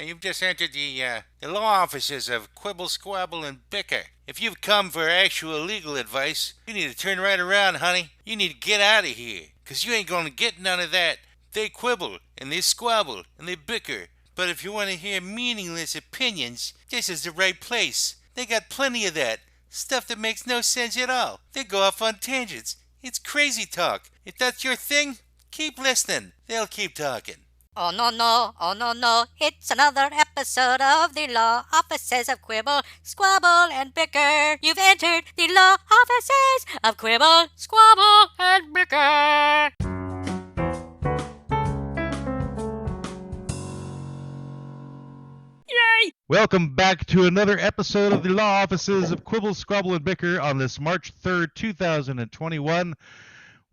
You've just entered the law offices of Quibble, Squabble, and Bicker. If you've come for actual legal advice, you need to turn right around, honey. You need to get out of here, 'cause you ain't gonna get none of that. They quibble, and they squabble, and they bicker. But if you want to hear meaningless opinions, this is the right place. They got plenty of that. Stuff that makes no sense at all. They go off on tangents. It's crazy talk. If that's your thing, keep listening. They'll keep talking. Oh no no, oh no no, it's another episode of the law offices of Quibble, Squabble, and Bicker. You've entered the law offices of Quibble, Squabble, and Bicker. Welcome back to another episode of the Law Offices of Quibble, Squabble, and Bicker on this March 3rd, 2021.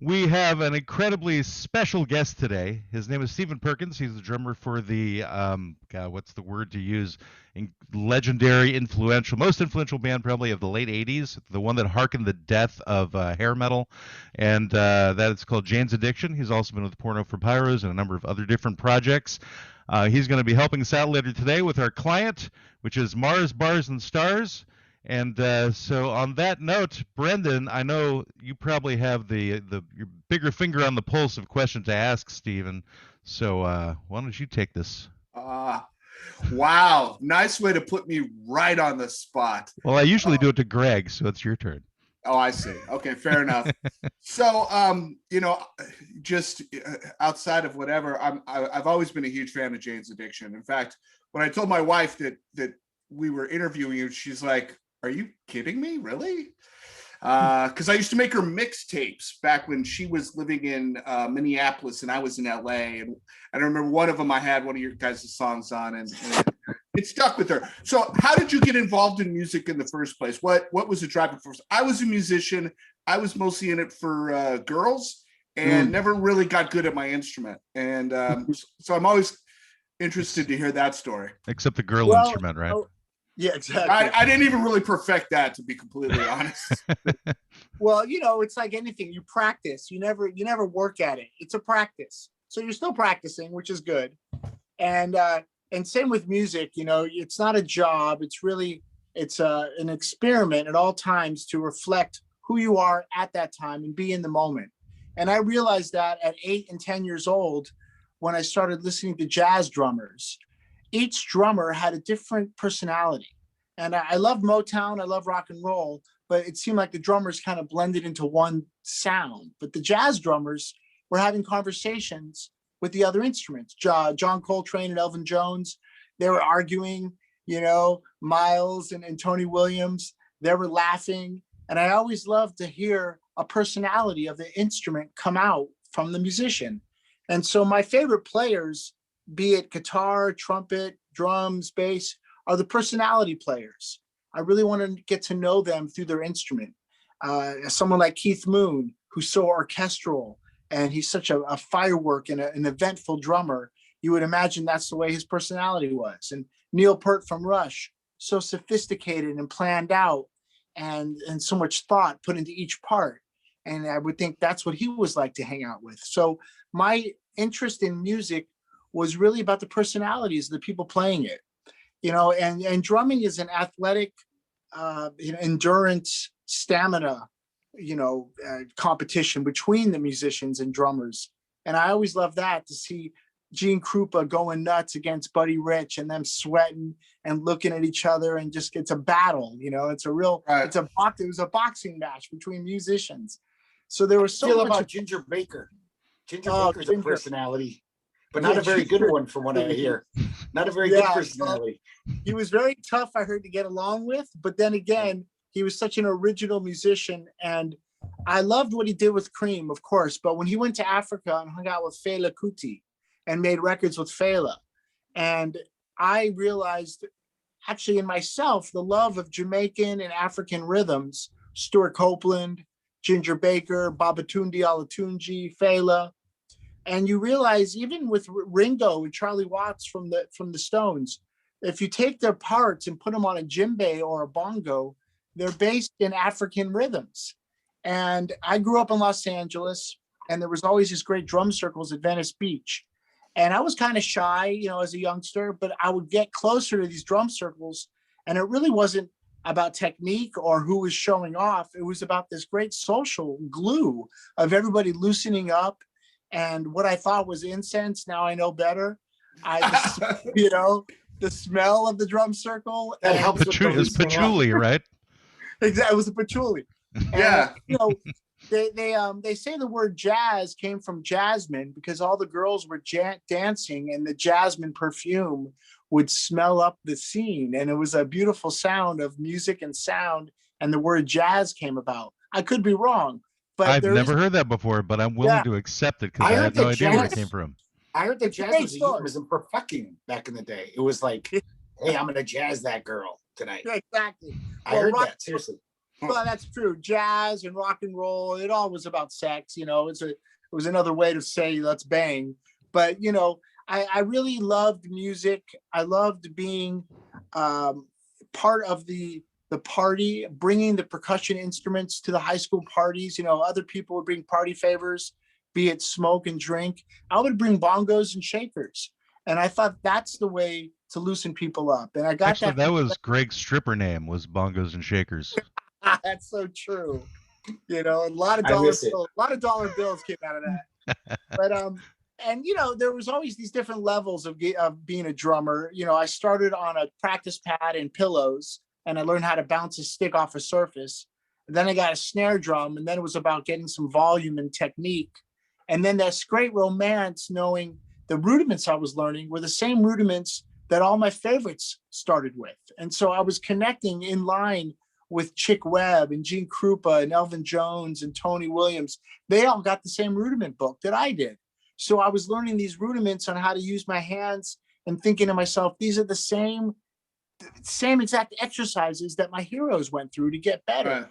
We have an incredibly special guest today. His name is Stephen Perkins. He's the drummer for the, what's the word to use? Legendary, most influential band probably of the late 80s, the one that harkened the death of hair metal, and that is called Jane's Addiction. He's also been with Porno for Pyros and a number of other different projects. He's going to be helping us out later today with our client, which is Mars, Bars, and Stars. And so on that note, Brendan, I know you probably have your bigger finger on the pulse of questions to ask Stephen. So why don't you take this? Wow. Nice way to put me right on the spot. Well, I usually do it to Greg, so it's your turn. Oh, I see. Okay, fair enough. So, just outside of whatever, I've always been a huge fan of Jane's Addiction. In fact, when I told my wife that we were interviewing you, she's like, "Are you kidding me? Really?" Because I used to make her mixtapes back when she was living in Minneapolis and I was in LA. And I remember one of them I had one of your guys' songs on, and it stuck with her. So how did you get involved in music in the first place? What was the driving force? I was a musician. I was mostly in it for girls and never really got good at my instrument. And so I'm always interested to hear that story. Except the girl instrument, right? Yeah, exactly. I didn't even really perfect that, to be completely honest. Well, it's like anything. You practice. You never work at it. It's a practice. So you're still practicing, which is good. And same with music. It's not a job. It's an experiment at all times to reflect who you are at that time and be in the moment. And I realized that at 8 and 10 years old, when I started listening to jazz drummers. Each drummer had a different personality. And I love Motown, I love rock and roll, but it seemed like the drummers kind of blended into one sound. But the jazz drummers were having conversations with the other instruments. John Coltrane and Elvin Jones, they were arguing, Miles and Tony Williams, they were laughing. And I always loved to hear a personality of the instrument come out from the musician. And so my favorite players, be it guitar, trumpet, drums, bass, are the personality players. I really want to get to know them through their instrument. Someone like Keith Moon, who's so orchestral, and he's such a firework and an eventful drummer. You would imagine that's the way his personality was. And Neil Peart from Rush, so sophisticated and planned out, and so much thought put into each part. And I would think that's what he was like to hang out with. So my interest in music was really about the personalities of the people playing it, and drumming is an athletic, endurance, stamina, competition between the musicians and drummers. And I always love that, to see Gene Krupa going nuts against Buddy Rich and them sweating and looking at each other, and just, it's a battle, it's a real, it was a boxing match between musicians. So there was so much about Ginger Baker. Baker's a personality. But not a very good one, from what I hear. Not a very good personality. He was very tough, I heard, to get along with. But then again, he was such an original musician. And I loved what he did with Cream, of course. But when he went to Africa and hung out with Fela Kuti and made records with Fela, and I realized, actually in myself, the love of Jamaican and African rhythms, Stuart Copeland, Ginger Baker, Babatunde Olatunji, Fela. And you realize, even with Ringo and Charlie Watts from the Stones, if you take their parts and put them on a djembe or a bongo, they're based in African rhythms. And I grew up in Los Angeles, and there was always these great drum circles at Venice Beach. And I was kind of shy, you know, as a youngster, but I would get closer to these drum circles, and it really wasn't about technique or who was showing off. It was about this great social glue of everybody loosening up. And what I thought was incense, now I know better. You know, the smell of the drum circle. That helps. It's patchouli, right? Exactly, it was a patchouli. Yeah. You know, they say the word jazz came from jasmine because all the girls were dancing, and the jasmine perfume would smell up the scene, and it was a beautiful sound of music and sound, and the word jazz came about. I could be wrong, but I've never heard that before, but I'm willing to accept it because I had no idea where it came from. I heard that jazz was a euphemism for fucking back in the day. It was like, hey, I'm gonna jazz that girl tonight. Yeah, exactly. I heard that, seriously. Well, that's true. Jazz and rock and roll, it all was about sex, you know. It was another way to say let's bang. But, you know, I really loved music. I loved being part of the party, bringing the percussion instruments to the high school parties. You know, other people would bring party favors, be it smoke and drink. I would bring bongos and shakers. And I thought that's the way to loosen people up. And I got Actually, that was Greg's stripper name, was Bongos and Shakers. That's so true. You know, a lot of dollar bills came out of that. But and you know, there was always these different levels of being a drummer. You know, I started on a practice pad and pillows, and I learned how to bounce a stick off a surface. And then I got a snare drum, and then it was about getting some volume and technique. And then that's great romance, knowing the rudiments I was learning were the same rudiments that all my favorites started with. And so I was connecting in line with Chick Webb and Gene Krupa and Elvin Jones and Tony Williams. They all got the same rudiment book that I did. So I was learning these rudiments on how to use my hands and thinking to myself, these are the same exact exercises that my heroes went through to get better. Right.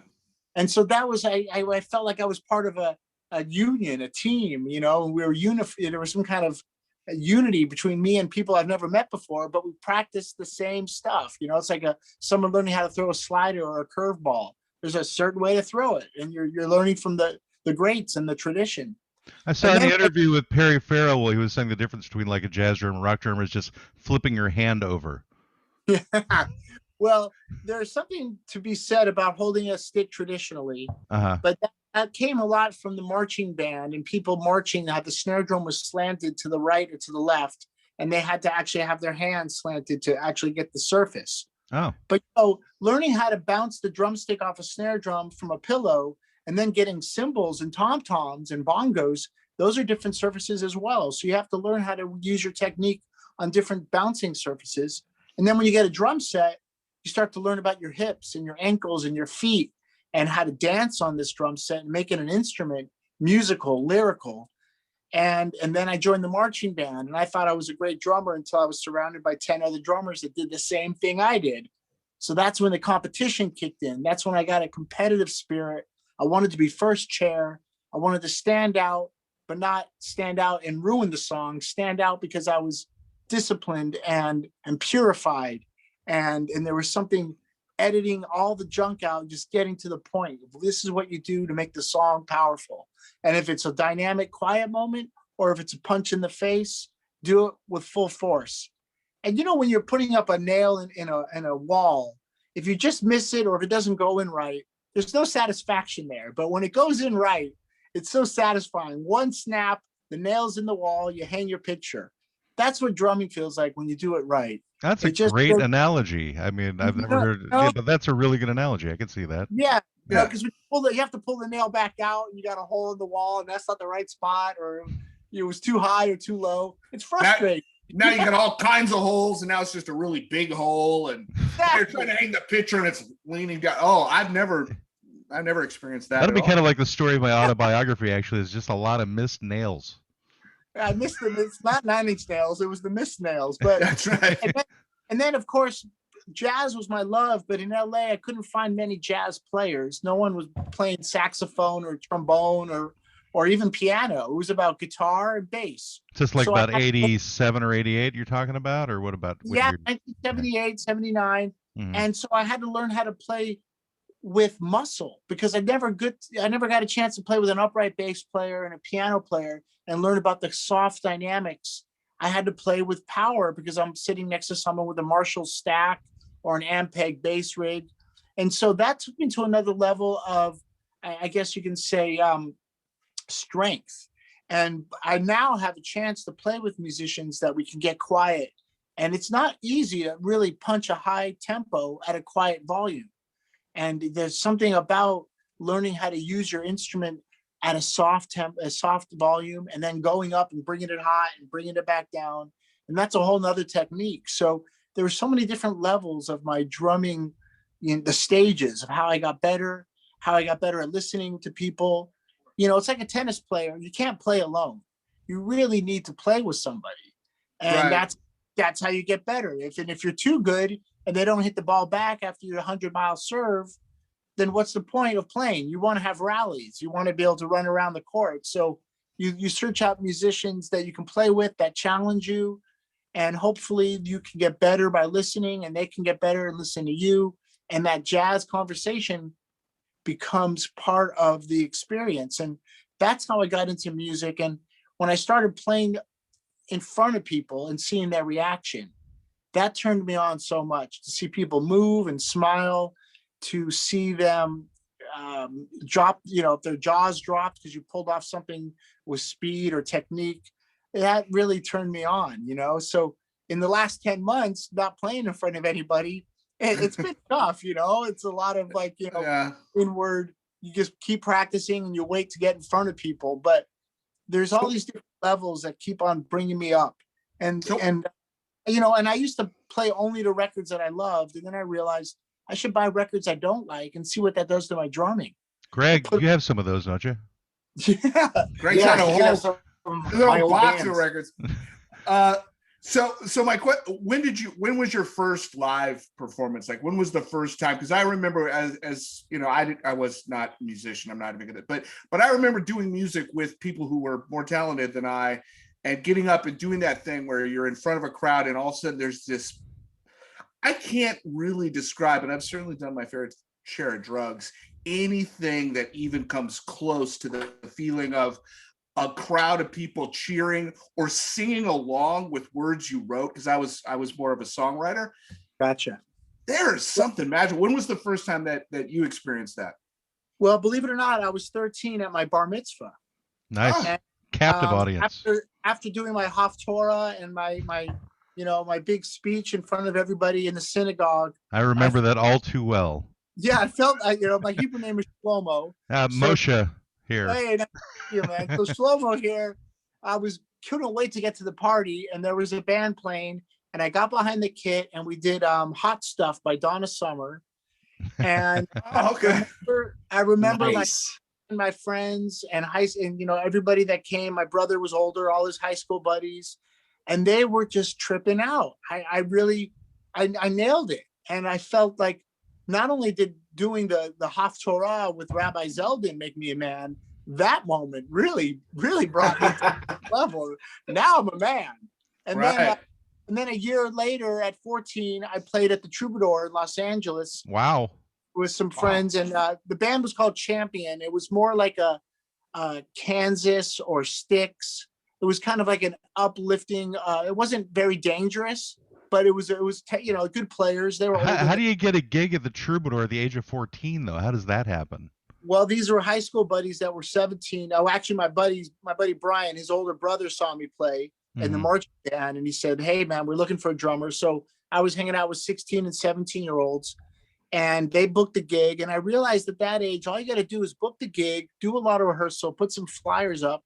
And so that was, I felt like I was part of a union, a team, you know, we were there was some kind of unity between me and people I've never met before, but we practiced the same stuff. You know, it's like someone learning how to throw a slider or a curveball. There's a certain way to throw it, and you're learning from the greats and the tradition. I saw an interview with Perry Farrell where he was saying the difference between like a jazz drum and rock drum is just flipping your hand over. Yeah. Well, there's something to be said about holding a stick traditionally, but that came a lot from the marching band and people marching. How the snare drum was slanted to the right or to the left, and they had to actually have their hands slanted to actually get the surface. Oh. But you know, learning how to bounce the drumstick off a snare drum from a pillow and then getting cymbals and tom-toms and bongos, those are different surfaces as well. So you have to learn how to use your technique on different bouncing surfaces. And then when you get a drum set, you start to learn about your hips and your ankles and your feet and how to dance on this drum set and make it an instrument, musical, lyrical. And then I joined the marching band, and I thought I was a great drummer until I was surrounded by 10 other drummers that did the same thing I did. So that's when the competition kicked in. That's when I got a competitive spirit. I wanted to be first chair. I wanted to stand out, but not stand out and ruin the song. Stand out because I was disciplined and purified. And there was something editing all the junk out, just getting to the point. This is what you do to make the song powerful. And if it's a dynamic, quiet moment, or if it's a punch in the face, do it with full force. And you know, when you're putting up a nail in a wall, if you just miss it or if it doesn't go in right, there's no satisfaction there. But when it goes in right, it's so satisfying. One snap, the nail's in the wall, you hang your picture. That's what drumming feels like when you do it right. That's a great analogy. I mean, I've never heard, but that's a really good analogy. I can see that. Yeah, because you have to pull the nail back out, and you got a hole in the wall, and that's not the right spot, or it was too high or too low. It's frustrating. Now you got all kinds of holes, and now it's just a really big hole, and you're trying to hang the picture, and it's leaning down. Oh, I've never experienced that. That'd be kind of like the story of my autobiography. Actually, it's just a lot of missed nails. I missed them. It's not 9-inch nails. It was the missed nails. But that's right. And then, of course, jazz was my love. But in LA, I couldn't find many jazz players. No one was playing saxophone or trombone or even piano. It was about guitar and bass. Just like about 87 or 88 you're talking about? Or what about? 1978, 79. Mm-hmm. And so I had to learn how to play with muscle because I never got a chance to play with an upright bass player and a piano player and learn about the soft dynamics. I had to play with power because I'm sitting next to someone with a Marshall stack or an Ampeg bass rig. And so that took me to another level of, I guess you can say, strength. And I now have a chance to play with musicians that we can get quiet. And it's not easy to really punch a high tempo at a quiet volume. And there's something about learning how to use your instrument at a soft volume, and then going up and bringing it high and bringing it back down. And that's a whole nother technique. So there were so many different levels of my drumming, the stages of how I got better at listening to people. It's like a tennis player. You can't play alone. You really need to play with somebody. And that's how you get better. If you're too good and they don't hit the ball back after your 100-mile serve, then what's the point of playing? You want to have rallies. You want to be able to run around the court. So you search out musicians that you can play with that challenge you, and hopefully you can get better by listening, and they can get better and listen to you. And that jazz conversation becomes part of the experience. And that's how I got into music. And when I started playing in front of people and seeing their reaction, that turned me on so much, to see people move and smile, to see them drop, if their jaws dropped because you pulled off something with speed or technique. That really turned me on, So in the last 10 months, not playing in front of anybody, it's been tough, It's a lot of inward. You just keep practicing and you wait to get in front of people. But there's all these different levels that keep on bringing me up. And I used to play only the records that I loved. And then I realized I should buy records I don't like and see what that does to my drumming. Greg, you have some of those, don't you? Yeah. Greg's got a whole box of records. So when was your first live performance? Like, when was the first time? Because I remember as I was not a musician. I'm not even good at it, but I remember doing music with people who were more talented than I, and getting up and doing that thing where you're in front of a crowd and all of a sudden there's this, I can't really describe, and I've certainly done my fair share of drugs, anything that even comes close to the feeling of a crowd of people cheering or singing along with words you wrote, because I was more of a songwriter. Gotcha. There's something magical. When was the first time that you experienced that? Well, believe it or not, I was 13 at my bar mitzvah. Nice. And, captive audience. After doing my Haftorah and my big speech in front of everybody in the synagogue. I remember that all too well. Yeah, I felt, my Hebrew name is Shlomo. Moshe here. Hey, thank you, man. So Shlomo here, couldn't wait to get to the party, and there was a band playing, and I got behind the kit, and we did Hot Stuff by Donna Summer. And I remember nice. my friends and everybody that came. My brother was older, all his high school buddies, and they were just tripping out. I nailed it. And I felt like not only did doing the Haftorah with Rabbi Zeldin make me a man, that moment really, really brought me to the level. Now I'm a man. And then a year later, at 14, I played at the Troubadour in Los Angeles. Wow. With some friends, and the band was called Champion. It was more like a Kansas or Styx. It was kind of like an uplifting. It wasn't very dangerous, but it was good players. They were. How do you get a gig at the Troubadour at the age of 14 though? How does that happen? Well, these were high school buddies that were 17. Oh, actually, my buddy Brian, his older brother, saw me play in the marching band, and he said, "Hey, man, we're looking for a drummer." So I was hanging out with 16 and 17-year-olds. And they booked the gig. And I realized at that age, all you got to do is book the gig, do a lot of rehearsal, put some flyers up,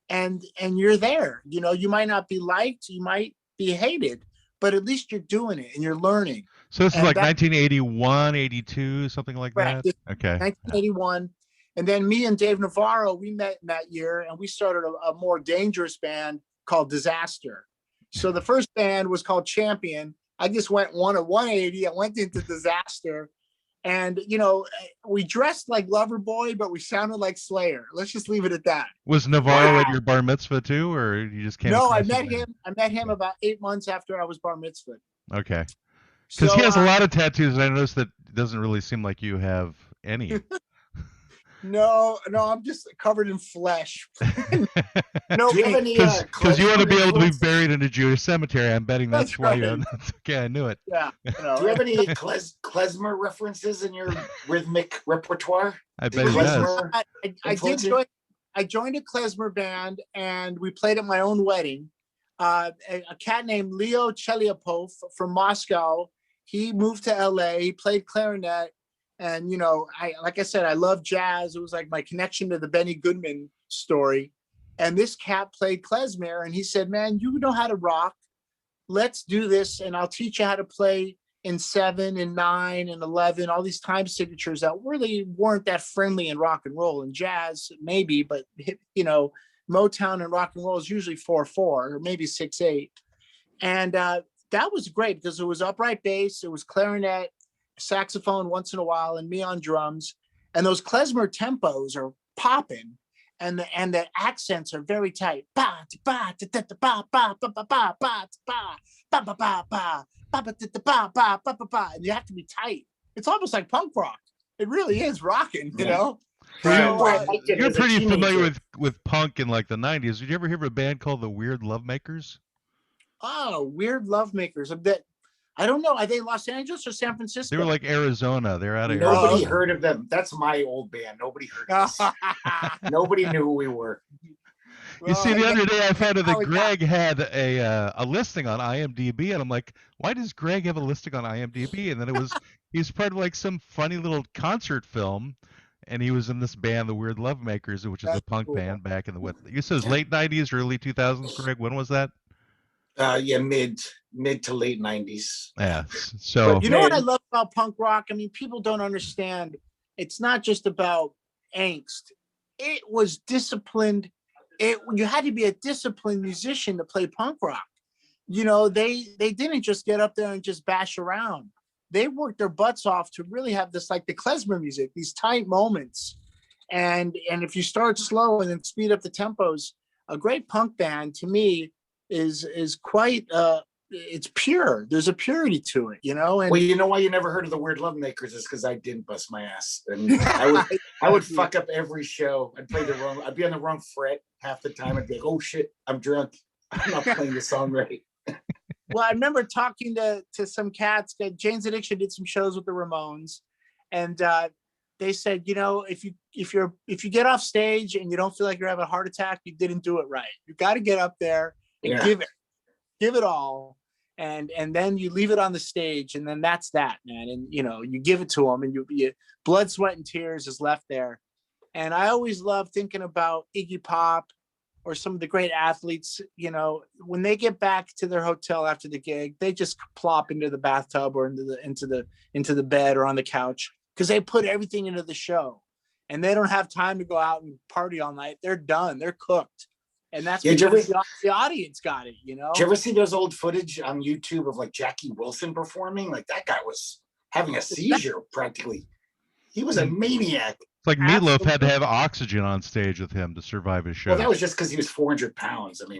and you're there. You might not be liked, you might be hated, but at least you're doing it and you're learning. So this is like 1981, 82, something like that? Okay. 1981. And then me and Dave Navarro, we met in that year, and we started a more dangerous band called Disaster. So the first band was called Champion. I just went 180. I went into Disaster, and we dressed like Loverboy, but we sounded like Slayer. Let's just leave it at that. Was Navarro at your bar mitzvah too, or you just came? No, I met him. I met him about 8 months after I was bar mitzvah. Okay, because he has a lot of tattoos, and I noticed that it doesn't really seem like you have any. No, I'm just covered in flesh. Do you have any Because you want to be able to be influences? buried in a Jewish cemetery. I'm betting that's That's why you. right. Okay, I knew it. Yeah. Do you have any klezmer references in your rhythmic repertoire? I bet he does. I joined a klezmer band, and we played at my own wedding. A cat named Leo Chelyapov from Moscow. He moved to LA. He played clarinet, and like I said, I love jazz. It was like my connection to the Benny Goodman story. And this cat played klezmer, and he said, "Man, you know how to rock. Let's do this, and I'll teach you how to play in 7 and 9 and 11, all these time signatures that really weren't that friendly in rock and roll. And jazz, maybe, but Motown and rock and roll is usually 4/4 or maybe 6/8. And that was great because it was upright bass, it was clarinet, saxophone once in a while, and me on drums. And those klezmer tempos are popping, and the accents are very tight. Ba ba da da ba ba ba ba ba ba ba ba ba ba ba ba ba ba ba ba ba, and you have to be tight. It's almost like punk rock. It really is rocking, you know. You're pretty familiar with punk in like the 90s. Did you ever hear of a band called the Weird Lovemakers? Oh, Weird Lovemakers. I don't know. Are they Los Angeles or San Francisco? They were like Arizona. They're out of Nobody heard of them. That's my old band. Nobody heard of us. Nobody knew who we were. You see, the other day I found out that Greg had a listing on IMDb, and I'm like, why does Greg have a listing on IMDb? And then he's part of like some funny little concert film, and he was in this band, the Weird Lovemakers, which is a punk band back in the you said it was late 90s, early 2000s, Greg. When was that? Mid to late 90s. Yeah. So but you know what I love about punk rock? I mean, people don't understand. It's not just about angst. It was disciplined. You had to be a disciplined musician to play punk rock. They didn't just get up there and just bash around. They worked their butts off to really have this, like the klezmer music, these tight moments. And if you start slow and then speed up the tempos, a great punk band to me is quite it's pure. There's a purity to it, And well, you know why you never heard of the Weird Lovemakers is because I didn't bust my ass, and I would fuck up every show. I'd be on the wrong fret half the time. I'd be like, oh shit, I'm drunk. I'm not playing the song right. Well, I remember talking to some cats. Jane's Addiction did some shows with the Ramones, and they said, if you get off stage and you don't feel like you're having a heart attack, you didn't do it right. You got to get up there and give it all, and then you leave it on the stage, and then that's that, man. And you give it to them, and you blood, sweat, and tears is left there. And I always love thinking about Iggy Pop or some of the great athletes. When they get back to their hotel after the gig, they just plop into the bathtub or into the bed or on the couch because they put everything into the show, and they don't have time to go out and party all night. They're done. They're cooked. And that's because the audience got it, Did you ever see those old footage on YouTube of like Jackie Wilson performing? Like that guy was having a seizure practically. He was a maniac. It's like Meatloaf had to have oxygen on stage with him to survive his show. Well, that was just because he was 400 pounds. I mean,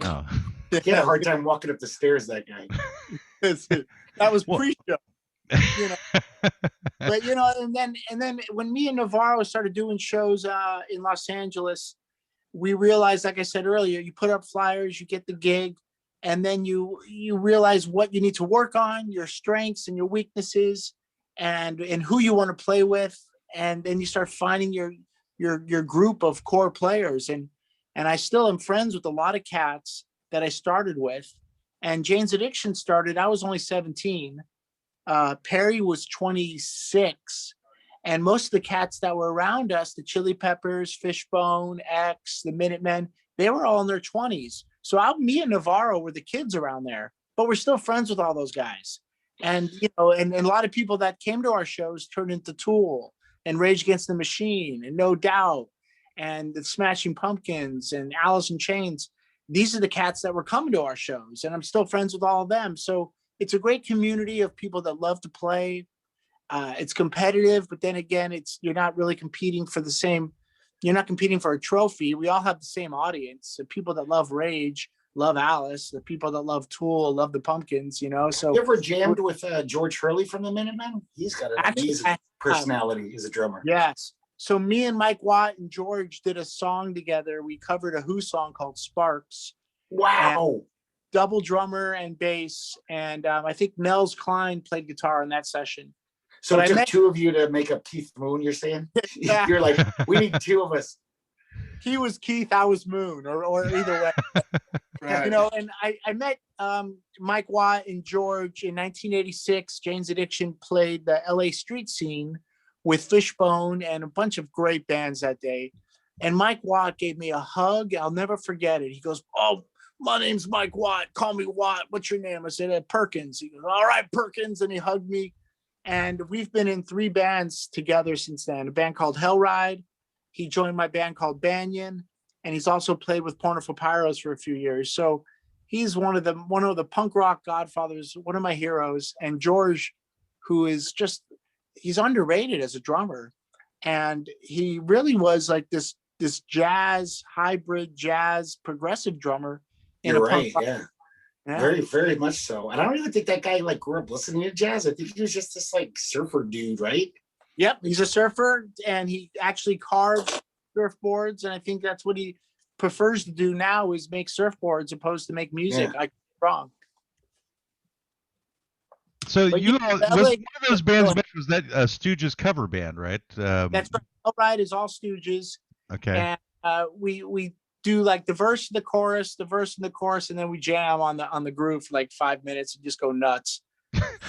he had a hard time walking up the stairs, that guy. That was pre-show. But and then when me and Navarro started doing shows in Los Angeles, we realized, like I said earlier, you put up flyers, you get the gig, and then you realize what you need to work on, your strengths and your weaknesses, and who you want to play with, and then you start finding your group of core players. And I still am friends with a lot of cats that I started with. And Jane's Addiction started, I was only 17. Perry was 26. And most of the cats that were around us, the Chili Peppers, Fishbone, X, the Minutemen, they were all in their 20s. So me and Navarro were the kids around there, but we're still friends with all those guys. And, and a lot of people that came to our shows turned into Tool and Rage Against the Machine and No Doubt and the Smashing Pumpkins and Alice in Chains. These are the cats that were coming to our shows, and I'm still friends with all of them. So it's a great community of people that love to play. It's competitive, but then again, you're not really competing for you're not competing for a trophy. We all have the same audience. The people that love Rage love Alice. The people that love Tool love the Pumpkins, So you ever jammed with George Hurley from the Minutemen? He's got an amazing personality as a drummer. Yes. So me and Mike Watt and George did a song together. We covered a Who song called Sparks. Wow. Double drummer and bass. And I think Nels Klein played guitar in that session. So But it took two of you to make up Keith Moon, you're saying? Yeah. You're like, we need two of us. He was Keith, I was Moon, or either way. Right. You know, and I met Mike Watt and George in 1986. Jane's Addiction played the LA street scene with Fishbone and a bunch of great bands that day. And Mike Watt gave me a hug. I'll never forget it. He goes, "Oh, my name's Mike Watt. Call me Watt. What's your name?" I said, "Perkins." He goes, "All right, Perkins." And he hugged me. And we've been in 3 bands together since then. A band called Hellride. He joined my band called Banyan. And he's also played with Pornoful Pyros for a few years. So he's one of the punk rock godfathers, one of my heroes. And George, who is just, he's underrated as a drummer. And he really was like this jazz, hybrid jazz, progressive drummer. You're right, yeah. Very, very much so. And I don't even think that guy like grew up listening to jazz. I think he was just this like surfer dude, right? Yep, he's a surfer, and he actually carves surfboards, and I think that's what he prefers to do now is make surfboards opposed to make music. Yeah. I could be wrong. So But you yeah, was LA one of those bands was that Stooges cover band, right? That's right. All right is all Stooges. Okay. And we do like the verse and the chorus, and then we jam on the groove for like 5 minutes and just go nuts.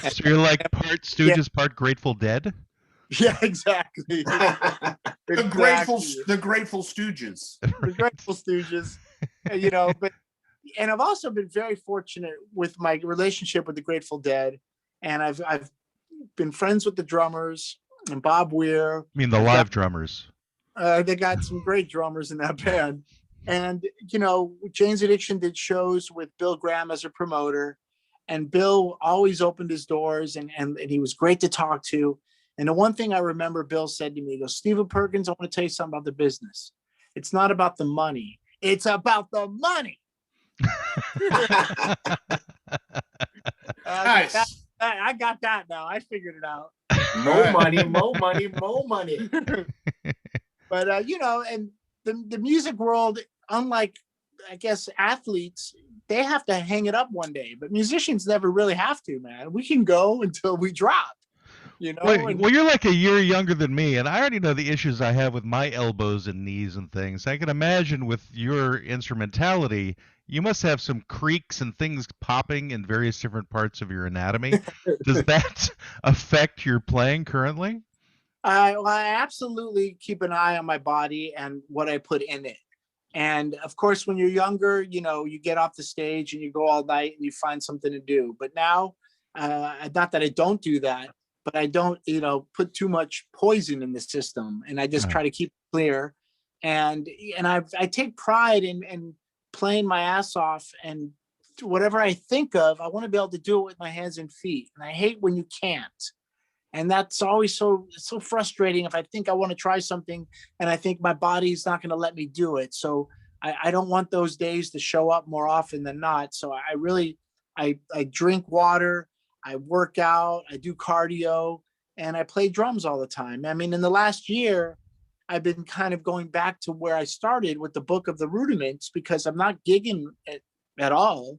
So you're like part Stooges, part Grateful Dead? Yeah, exactly. The Grateful Stooges. The Grateful Stooges. You know, and I've also been very fortunate with my relationship with the Grateful Dead, and I've been friends with the drummers and Bob Weir. I mean the live drummers. They got some great drummers in that band. And, you know, Jane's Addiction did shows with Bill Graham as a promoter, and Bill always opened his doors and he was great to talk to. And the one thing I remember Bill said to me, he goes, "Stephen Perkins, I want to tell you something about the business. It's not about the money. It's about the money." Nice. I got that now. I figured it out. More money, more money, more money. But, you know, and the music world, unlike, I guess, athletes, they have to hang it up one day. But musicians never really have to, man. We can go until we drop. You know, well, you're like a year younger than me, and I already know the issues I have with my elbows and knees and things. I can imagine with your instrumentality, you must have some creaks and things popping in various different parts of your anatomy. Does that affect your playing currently? I absolutely keep an eye on my body and what I put in it. And of course, when you're younger, you know, you get off the stage and you go all night and you find something to do. But now, not that I don't do that, but I don't, you know, put too much poison in the system, and I just try to keep it clear. And I take pride in playing my ass off, and whatever I think of, I want to be able to do it with my hands and feet. And I hate when you can't. And that's always so frustrating if I think I want to try something and I think my body's not going to let me do it. So I don't want those days to show up more often than not. So I drink water, I work out, I do cardio, and I play drums all the time. I mean, in the last year, I've been kind of going back to where I started with the Book of the Rudiments, because I'm not gigging at all,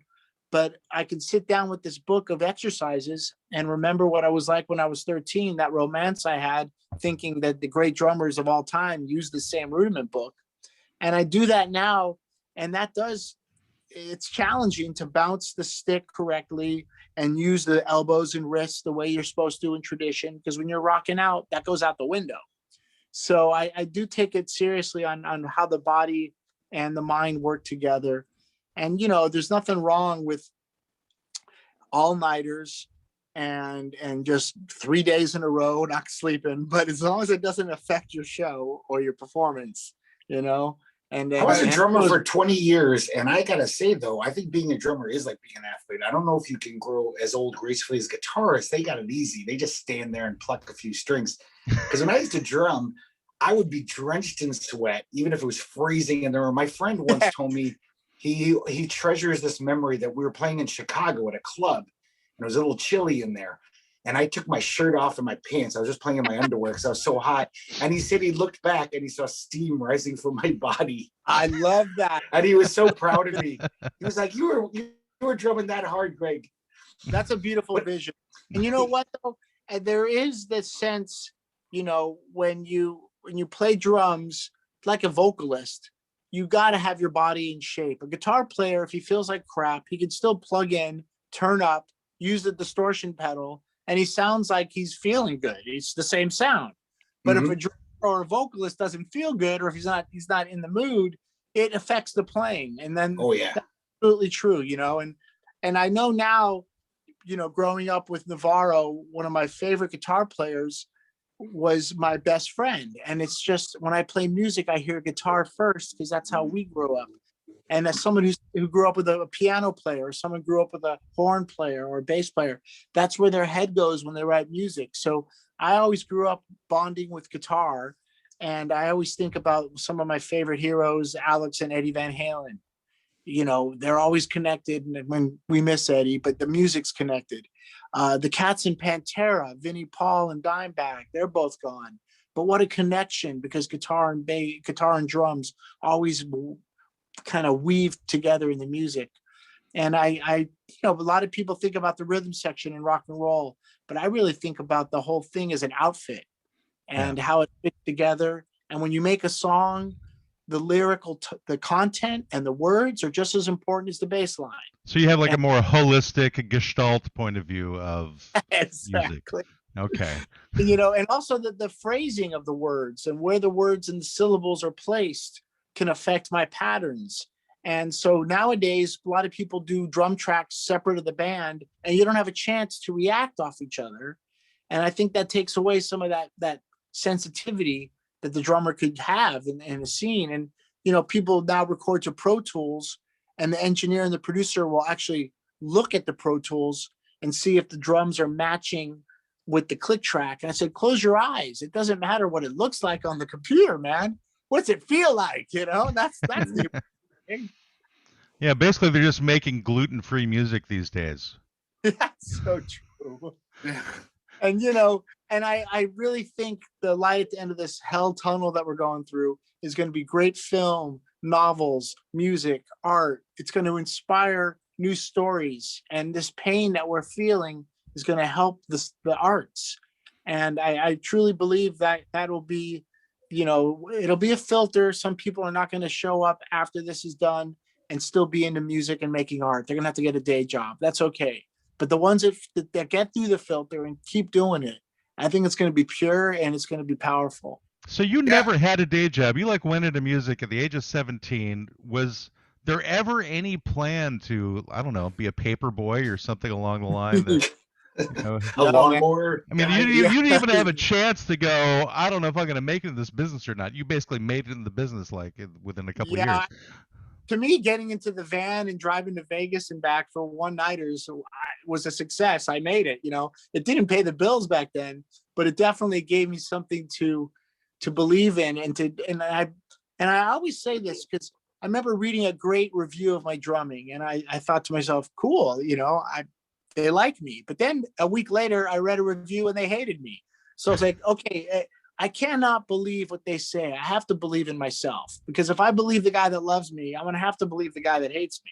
but I can sit down with this book of exercises and remember what I was like when I was 13, that romance I had thinking that the great drummers of all time used the same rudiment book. And I do that now, and it's challenging to bounce the stick correctly and use the elbows and wrists the way you're supposed to in tradition, because when you're rocking out, that goes out the window. So I do take it seriously on how the body and the mind work together. And, you know, there's nothing wrong with all-nighters and just 3 days in a row not sleeping, but as long as it doesn't affect your show or your performance, you know. And I was a drummer for 20 years, and I gotta say though, I think being a drummer is like being an athlete. I don't know if you can grow as old gracefully as guitarists. They got it easy. They just stand there and pluck a few strings. Because when I used to drum, I would be drenched in sweat, even if it was freezing in the room. My friend once told me he treasures this memory that we were playing in Chicago at a club, and it was a little chilly in there. and I took my shirt off and my pants. I was just playing in my underwear because I was so hot. And he said he looked back and he saw steam rising from my body. I love that. And he was so proud of me. He was like, you were drumming that hard, Greg. That's a beautiful vision. And you know what though? And there is this sense, you know, when you play drums, like a vocalist, you got to have your body in shape. A guitar player, if he feels like crap, he can still plug in, turn up, use the distortion pedal, and he sounds like he's feeling good. It's the same sound. But if a drummer or a vocalist doesn't feel good, or if he's not in the mood, it affects the playing. And then that's absolutely true, you know. And I know now, you know, growing up with Navarro, one of my favorite guitar players was my best friend. And it's just when I play music, I hear guitar first because that's how we grew up. And as someone who grew up with a piano player, or someone grew up with a horn player or a bass player, that's where their head goes when they write music. So I always grew up bonding with guitar. And I always think about some of my favorite heroes, Alex and Eddie Van Halen. You know, they're always connected, and when we miss Eddie, but the music's connected. The Cats and Pantera, Vinnie Paul and Dimebag, they're both gone. But what a connection, because guitar and drums always kind of weave together in the music. And I, you know, a lot of people think about the rhythm section in rock and roll, but I really think about the whole thing as an outfit and how it fits together. And when you make a song, the lyrical, the content and the words are just as important as the bass line. So you have like a more holistic gestalt point of view of exactly. music. Okay. You know, and also the phrasing of the words and where the words and the syllables are placed can affect my patterns. And so nowadays, a lot of people do drum tracks separate of the band, and you don't have a chance to react off each other. And I think that takes away some of that sensitivity that the drummer could have in a scene. And, you know, people now record to Pro Tools, and the engineer and the producer will actually look at the Pro Tools and see if the drums are matching with the click track. And I said, close your eyes. It doesn't matter what it looks like on the computer, man. What's it feel like? You know, that's the thing. Yeah, basically they're just making gluten-free music these days. That's so true. And, you know, and I really think the light at the end of this hell tunnel that we're going through is going to be great film, novels, music, art. It's going to inspire new stories. And this pain that we're feeling is going to help the arts. And I truly believe that will be, you know, it'll be a filter. Some people are not going to show up after this is done and still be into music and making art. They're going to have to get a day job. That's okay. But the ones that get through the filter and keep doing it, I think it's going to be pure and it's going to be powerful. So you never had a day job. You like went into music at the age of 17. Was there ever any plan to, I don't know, be a paper boy or something along the line that, you know, a lawnmower? I mean, you didn't even have a chance to go, I don't know if I'm going to make it in this business or not. You basically made it in the business like within a couple of years. To me, getting into the van and driving to Vegas and back for one-nighters was a success. I made it, you know. It didn't pay the bills back then, but it definitely gave me something to believe in. And I always say this because I remember reading a great review of my drumming, and I thought to myself, cool, you know, they like me. But then a week later, I read a review and they hated me. So it's like, okay, I cannot believe what they say. I have to believe in myself, because if I believe the guy that loves me, I'm going to have to believe the guy that hates me.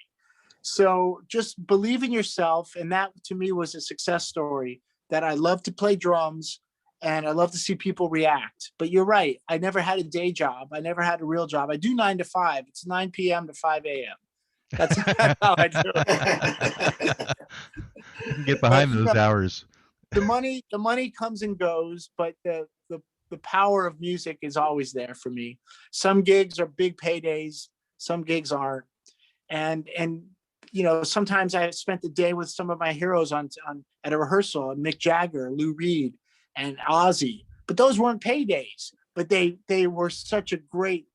So just believe in yourself. And that to me was a success story, that I love to play drums and I love to see people react. But you're right. I never had a day job. I never had a real job. I do 9 to 5. It's 9 p.m. to 5 a.m. That's how I do it. Get behind those hours. The money comes and goes, but the power of music is always there for me. Some gigs are big paydays, some gigs aren't. And you know, sometimes I spent the day with some of my heroes at a rehearsal, Mick Jagger, Lou Reed, and Ozzy. But those weren't paydays, but they were such a great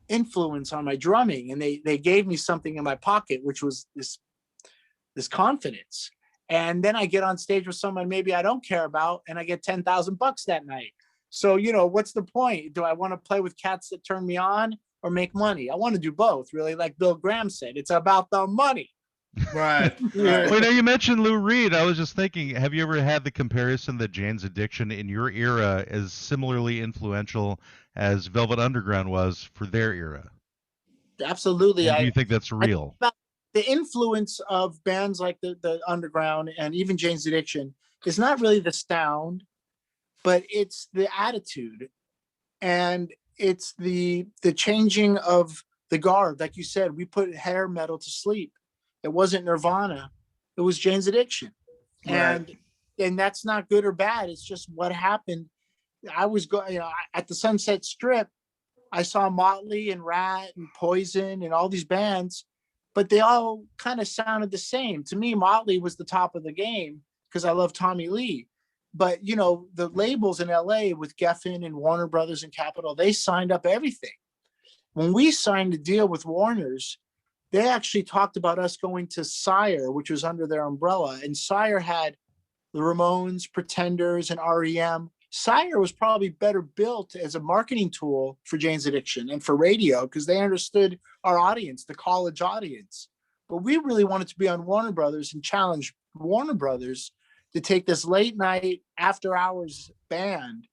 influence on my drumming, and they gave me something in my pocket, which was this confidence. And then I get on stage with someone maybe I don't care about, and I get $10,000 that night. So, you know, what's the point? Do I want to play with cats that turn me on or make money? I want to do both, really. Like Bill Graham said, it's about the money. Right. Yeah. Well, you mentioned Lou Reed. I was just thinking, have you ever had the comparison that Jane's Addiction in your era is similarly influential as Velvet Underground was for their era? Absolutely. And do you think that's I real? about the influence of bands like the Underground and even Jane's Addiction is not really the sound, but it's the attitude, and it's the changing of the guard. Like you said, we put hair metal to sleep. It wasn't Nirvana, it was Jane's Addiction. Right. And that's not good or bad. It's just what happened. I was going, at the Sunset Strip, I saw Motley and Rat and Poison and all these bands, but they all kind of sounded the same. To me, Motley was the top of the game because I love Tommy Lee. But the labels in LA with Geffen and Warner Brothers and Capitol, they signed up everything. When we signed a deal with Warner's, they actually talked about us going to Sire, which was under their umbrella. And Sire had the Ramones, Pretenders, and REM. Sire was probably better built as a marketing tool for Jane's Addiction and for radio because they understood our audience, the college audience. But we really wanted to be on Warner Brothers and challenge Warner Brothers to take this late night after hours band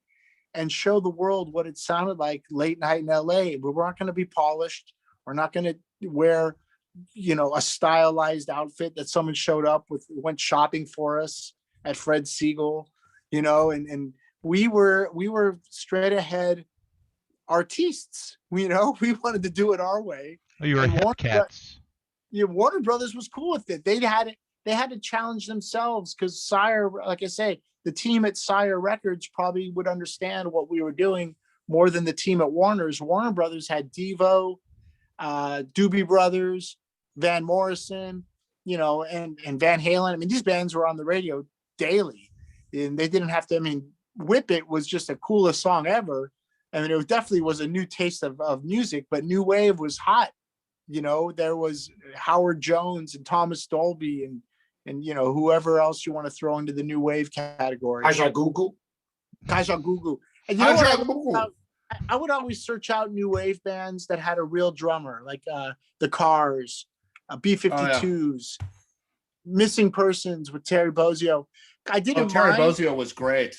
and show the world what it sounded like late night in LA. But we're not going to be polished. We're not going to wear, a stylized outfit that someone showed up with, went shopping for us at Fred Siegel, and we were straight ahead artists. We wanted to do it our way. Oh, you were hip cats. Warner Brothers was cool with it. They had to challenge themselves because Sire, like I say, the team at Sire Records probably would understand what we were doing more than the team at Warner's. Warner Brothers had Devo, Doobie Brothers, Van Morrison, and Van Halen. I mean, these bands were on the radio daily, and they didn't have to. Whip It was just the coolest song ever. It definitely was a new taste of music, but new wave was hot. There was Howard Jones and Thomas Dolby and whoever else you want to throw into the new wave category. Kaja Gugu. And I would always search out new wave bands that had a real drummer, like the Cars, B-52s, Missing Persons with Terry Bozzio. Terry Bozzio was great.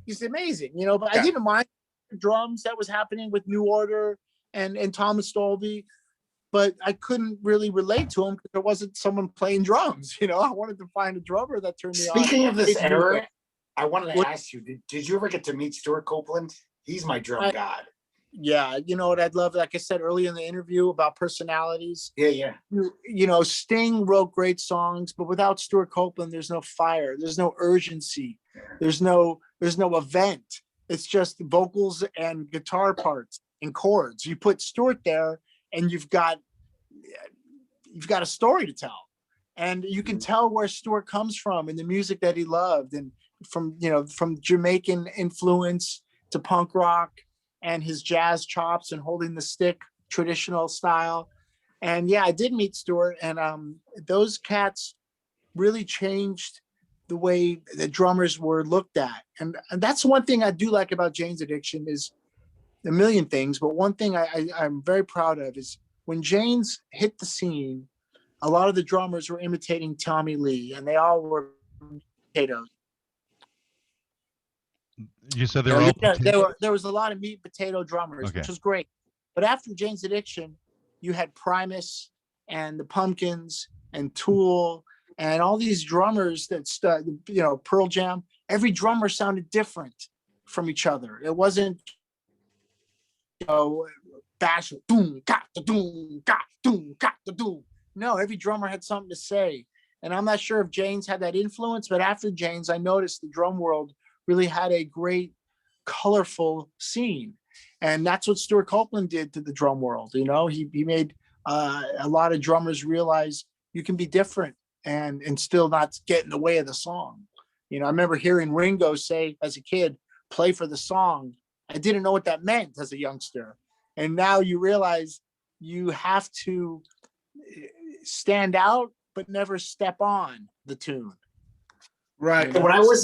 He's amazing, but I didn't mind the drums that was happening with New Order and Thomas Dolby, but I couldn't really relate to him because there wasn't someone playing drums. I wanted to find a drummer that turned me on. Speaking of this era, I wanted to ask you, did you ever get to meet Stuart Copeland? He's my drum god. Yeah, you know what I'd love, like I said early in the interview about personalities. Yeah. Sting wrote great songs, but without Stuart Copeland, there's no fire, there's no urgency, there's no event. It's just vocals and guitar parts and chords. You put Stuart there, and you've got a story to tell, and you can tell where Stuart comes from and the music that he loved, and from Jamaican influence to punk rock and his jazz chops and holding the stick traditional style. And I did meet Stuart, and those cats really changed the way the drummers were looked at. And that's one thing I do like about Jane's Addiction is a million things, but one thing I'm very proud of is when Jane's hit the scene, a lot of the drummers were imitating Tommy Lee, and they all were potatoes. You said they were all potatoes? There was a lot of meat potato drummers, Okay. which was great. But after Jane's Addiction, you had Primus and the Pumpkins and Tool and all these drummers that Pearl Jam. Every drummer sounded different from each other. It wasn't bash doom got the doom got the doom. No, every drummer had something to say. And I'm not sure if Jane's had that influence, but after Jane's, I noticed the drum world really had a great, colorful scene. And that's what Stuart Copeland did to the drum world. He made a lot of drummers realize you can be different and still not get in the way of the song. I remember hearing Ringo say as a kid, play for the song. I didn't know what that meant as a youngster. And now you realize you have to stand out, but never step on the tune. Right. When I was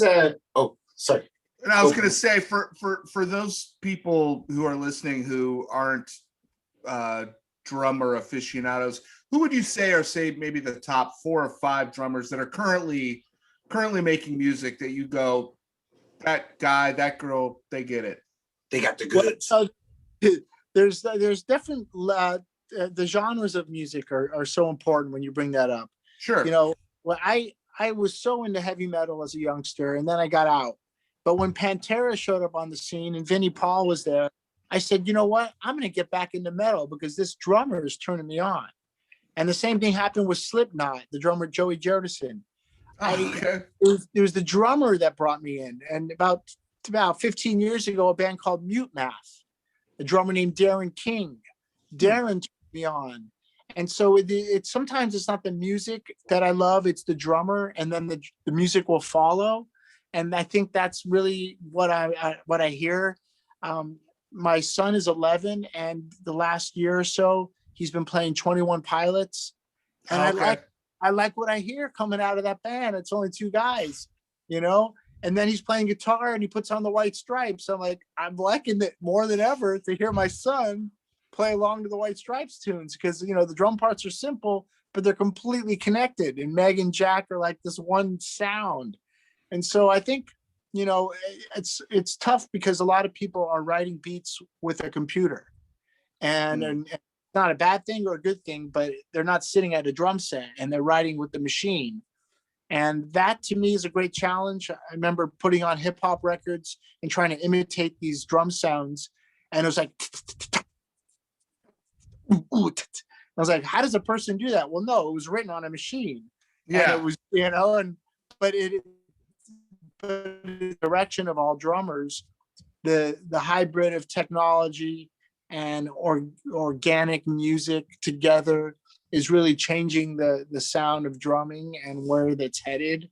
sorry. And I was going to say, for those people who are listening who aren't drummer aficionados, who would you say are, say, maybe the top 4 or 5 drummers that are currently making music that you go, that guy, that girl, they get it? They got the goods. Well, there's different the genres of music are so important when you bring that up. Sure. You know, well, I was so into heavy metal as a youngster, and then I got out. But when Pantera showed up on the scene and Vinnie Paul was there, I said, you know what? I'm going to get back into metal because this drummer is turning me on. And the same thing happened with Slipknot, the drummer Joey Jordison. Okay. It was the drummer that brought me in. And about 15 years ago, a band called Mute Math, a drummer named Darren King. Darren turned me on. And so it's sometimes it's not the music that I love, it's the drummer, and then the music will follow. And I think that's really what I hear. My son is 11, and the last year or so, he's been playing 21 Pilots. And I like what I hear coming out of that band. It's only 2 guys, you know? And then he's playing guitar and he puts on the White Stripes. I'm like, I'm liking it more than ever to hear my son play along to the White Stripes tunes, because, you know, the drum parts are simple, but they're completely connected. And Meg and Jack are like this one sound. And so I think, you know, it's tough because a lot of people are writing beats with a computer, and it's not a bad thing or a good thing, but they're not sitting at a drum set and they're writing with the machine. And that to me is a great challenge. I remember putting on hip hop records and trying to imitate these drum sounds. And it was like, I was like, how does a person do that? Well, no, it was written on a machine. Yeah. And it was, you know, but the direction of all drummers, the hybrid of technology and organic music together is really changing the sound of drumming and where that's headed.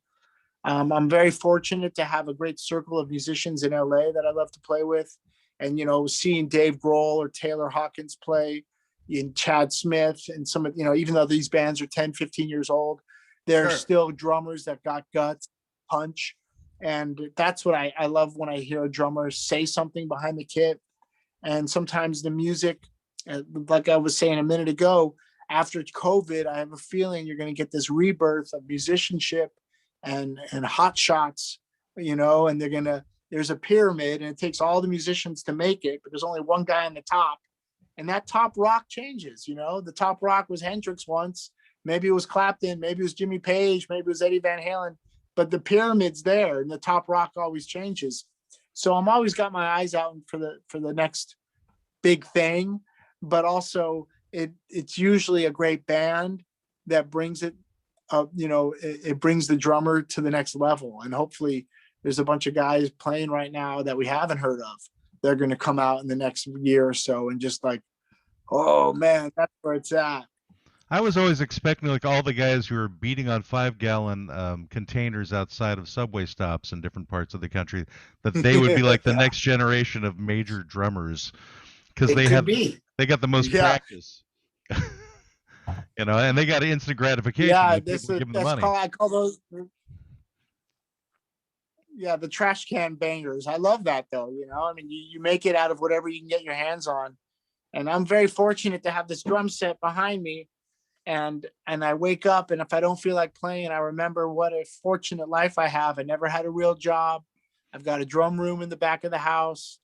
I'm very fortunate to have a great circle of musicians in LA that I love to play with. And, you know, seeing Dave Grohl or Taylor Hawkins play, in Chad Smith and some of, you know, even though these bands are 10, 15 years old, they're still drummers that got guts, punch. And that's what I love when I hear a drummer say something behind the kit. And sometimes the music, like I was saying a minute ago, after COVID, I have a feeling you're going to get this rebirth of musicianship and hot shots, you know, and there's a pyramid and it takes all the musicians to make it, but there's only one guy on the top. And that top rock changes, you know. The top rock was Hendrix once. Maybe it was Clapton. Maybe it was Jimmy Page. Maybe it was Eddie Van Halen. But the pyramid's there, and the top rock always changes. So I'm always got my eyes out for the next big thing. But also, it's usually a great band that brings it up. You know, it brings the drummer to the next level. And hopefully, there's a bunch of guys playing right now that we haven't heard of. They're going to come out in the next year or so and just like, oh man, that's where it's at. I was always expecting like all the guys who were beating on 5-gallon containers outside of subway stops in different parts of the country, that they would be like the next generation of major drummers, because they got the most practice. You know, and they got instant gratification. Yeah, that's I call those. Yeah, the trash can bangers. I love that though. You know, I mean, you make it out of whatever you can get your hands on. And I'm very fortunate to have this drum set behind me. And I wake up, and if I don't feel like playing, I remember what a fortunate life I have. I never had a real job. I've got a drum room in the back of the house.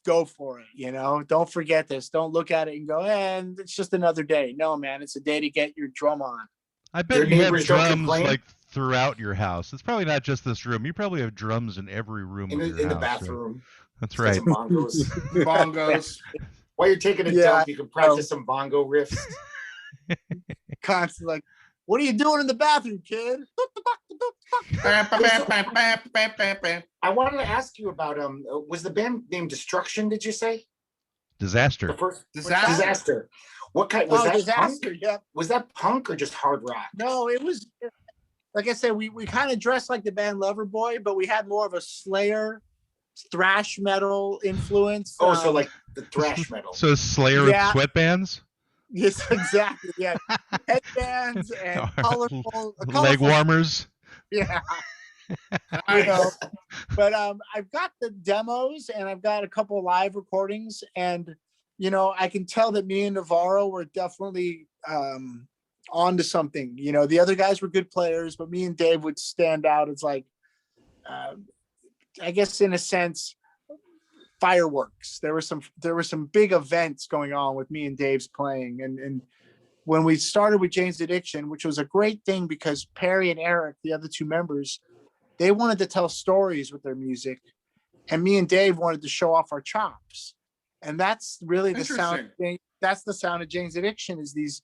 Go for it. You know, don't forget this. Don't look at it and go, and it's just another day. No, man, it's a day to get your drum on. I bet you have drums like throughout your house. It's probably not just this room. You probably have drums in every room of your house. In the bathroom. That's right. Some bongos. Bongos. While you're taking a dump, you can practice some bongo riffs. Constantly like, what are you doing in the bathroom, kid? I wanted to ask you about was the band named Destruction, did you say? Disaster. The first Disaster. What kind was that? Disaster, punk? Yeah. Was that punk or just hard rock? No, it was, like I said, we kind of dressed like the band Loverboy, but we had more of a Slayer, thrash metal influence. Oh, so like the thrash metal. So Slayer with sweatbands? Yes, exactly. Yeah, headbands and colorful leg warmers. Yeah. You know, but I've got the demos and I've got a couple of live recordings, and you know, I can tell that me and Navarro were definitely onto something. You know, the other guys were good players, but me and Dave would stand out as like, I guess in a sense, fireworks. There were some big events going on with me and Dave's playing, and when we started with Jane's Addiction, which was a great thing because Perry and Eric, the other two members, they wanted to tell stories with their music, and me and Dave wanted to show off our chops, and that's really the sound. That's the sound of Jane's Addiction. Is these.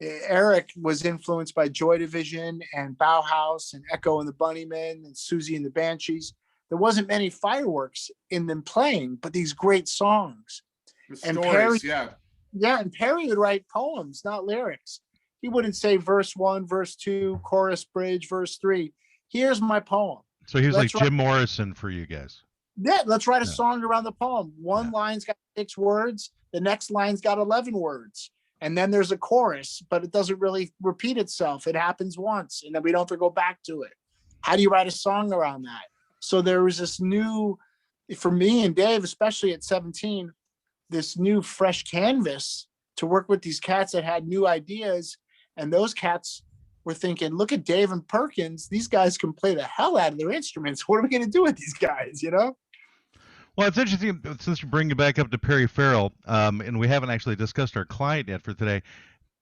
Eric was influenced by Joy Division and Bauhaus and Echo and the Bunnymen and Susie and the Banshees. There wasn't many fireworks in them playing, but these great songs. And stories, Perry, and Perry would write poems, not lyrics. He wouldn't say verse 1, verse 2, chorus, bridge, verse 3. Here's my poem. So he was like Jim Morrison for you guys. Yeah, let's write a song around the poem. One line's got 6 words. The next line's got 11 words. And then there's a chorus, but it doesn't really repeat itself. It happens once, and then we don't have to go back to it. How do you write a song around that? So there was this new, for me and Dave, especially at 17, this new fresh canvas to work with these cats that had new ideas. And those cats were thinking, look at Dave and Perkins. These guys can play the hell out of their instruments. What are we going to do with these guys, you know? Well, it's interesting, since you bring it back up to Perry Farrell, and we haven't actually discussed our client yet for today.